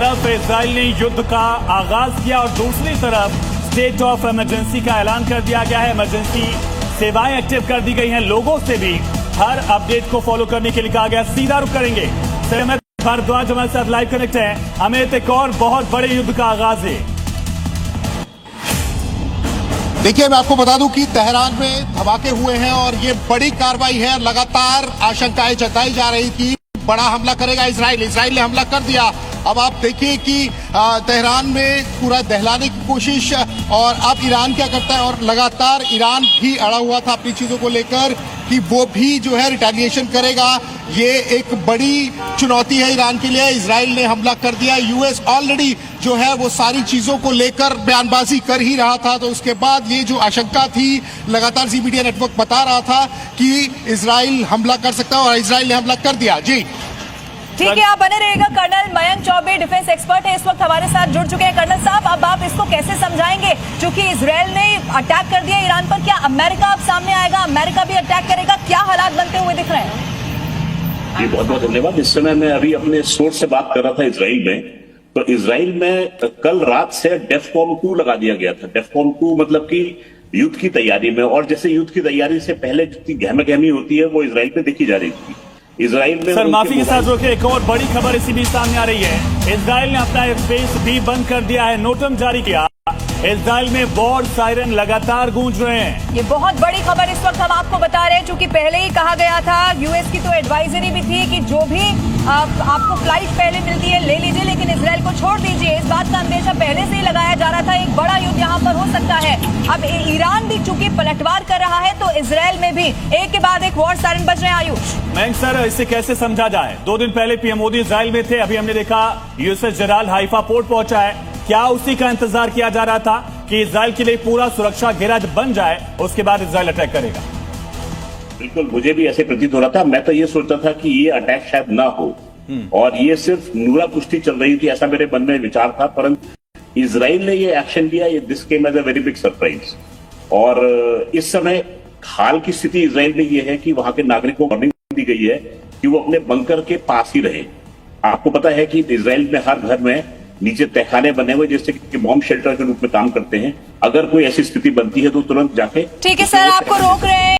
तरफ इजराइल ने युद्ध का आगाज किया और दूसरी तरफ स्टेट ऑफ इमरजेंसी का ऐलान कर दिया गया है। इमरजेंसी सेवाएं एक्टिव कर दी गई हैं। लोगों से भी हर अपडेट को फॉलो करने के लिए कहा गया। सीधा रुख करेंगे अमित भारद्वाज हमारे साथ लाइव कनेक्ट है। अमित, एक और बहुत बड़े युद्ध का आगाज है। देखिए, मैं आपको बता दूं कि तेहरान में धमाके हुए हैं और ये बड़ी कार्रवाई है। लगातार आशंकाएं जताई जा रही थी बड़ा हमला करेगा इजराइल। इजराइल ने हमला कर दिया। अब आप देखिए कि तेहरान में पूरा दहलाने की कोशिश, और अब ईरान क्या करता है। और लगातार ईरान भी अड़ा हुआ था अपनी चीजों को लेकर कि वो भी जो है रिटेलिएशन करेगा। ये एक बड़ी चुनौती है ईरान के लिए। इजराइल ने हमला कर दिया। यूएस ऑलरेडी जो है वो सारी चीजों को लेकर बयानबाजी कर ही रहा था। तो उसके बाद ये जो आशंका थी, लगातार जी मीडिया नेटवर्क बता रहा था कि इजराइल हमला कर सकता है, और इजराइल ने हमला कर दिया। जी ठीक है, आप बने रहिएगा। Colonel Mayank Choubey defence expert है, इस वक्त हमारे साथ जुड़ चुके हैं। कर्नल साहब, अब आप इसको कैसे समझाएंगे, क्योंकि इजराइल ने अटैक कर दिया ईरान पर, क्या अमेरिका अब सामने आएगा, अमेरिका भी अटैक करेगा, क्या हालात बनते हुए दिख रहे हैं? जी बहुत बहुत धन्यवाद। इस समय मैं अभी अपने सोर्स से बात कर रहा था इजराइल में। तो इजराइल में कल रात से डेफकॉन 2 लगा दिया गया था। डेफकॉन 2 मतलब कि युद्ध की तैयारी में, और जैसे युद्ध की तैयारी से पहले जितनी गहमी होती है वो इजराइल में देखी जा रही थी। इजराइल में सर माफी के साथ रोके, एक और बड़ी खबर इसी बीच सामने आ रही है। इजराइल ने अपना एयरस्पेस भी बंद कर दिया है, नोटम जारी किया। इजराइल में वॉर सायरन लगातार गूंज रहे हैं। ये बहुत बड़ी खबर इस वक्त हम आपको बता रहे हैं, क्योंकि पहले ही कहा गया था, यूएस की तो एडवाइजरी भी थी कि जो भी आपको फ्लाइट पहले मिलती है ले लीजिए, लेकिन इजराइल को छोड़ दीजिए। इस बात का अंदेशा पहले से ही लगाया जा रहा था, एक बड़ा युद्ध यहाँ पर हो सकता है। अब ईरान भी चूंकि पलटवार कर रहा है, तो इजराइल में भी एक के बाद एक वॉर सायरन बज रहे हैं। आयुष, मयंक सर, इसे कैसे समझा जाए? 2 दिन पहले पीएम मोदी इजराइल में थे, अभी हमने देखा यूएसएस जलाल हाइफा पोर्ट पहुंचा है। क्या उसी का इंतजार किया जा रहा था कि इजराइल के लिए पूरा सुरक्षा घेरा बन जाए, उसके बाद इजराइल अटैक करेगा? बिल्कुल, मुझे भी ऐसे प्रतीत हो रहा था। मैं तो ये सोचता था कि ये अटैक शायद ना हो, और ये सिर्फ नूरा कुश्ती चल रही थी, ऐसा मेरे मन में विचार था। परंतु इजराइल ने ये एक्शन लिया, ये this came as a very big surprise. और इस समय हाल की स्थिति इजराइल में ये है कि वहां के नागरिकों को वार्निंग दी गई है कि वो अपने बंकर के पास ही रहे। आपको पता है कि इजराइल में हर घर में नीचे तहखाने बने हुए, जिससे कि बॉम्ब शेल्टर के रूप में काम करते हैं। अगर कोई ऐसी स्थिति बनती है तो तुरंत जाके। ठीक है सर, आपको रोक रहे हैं।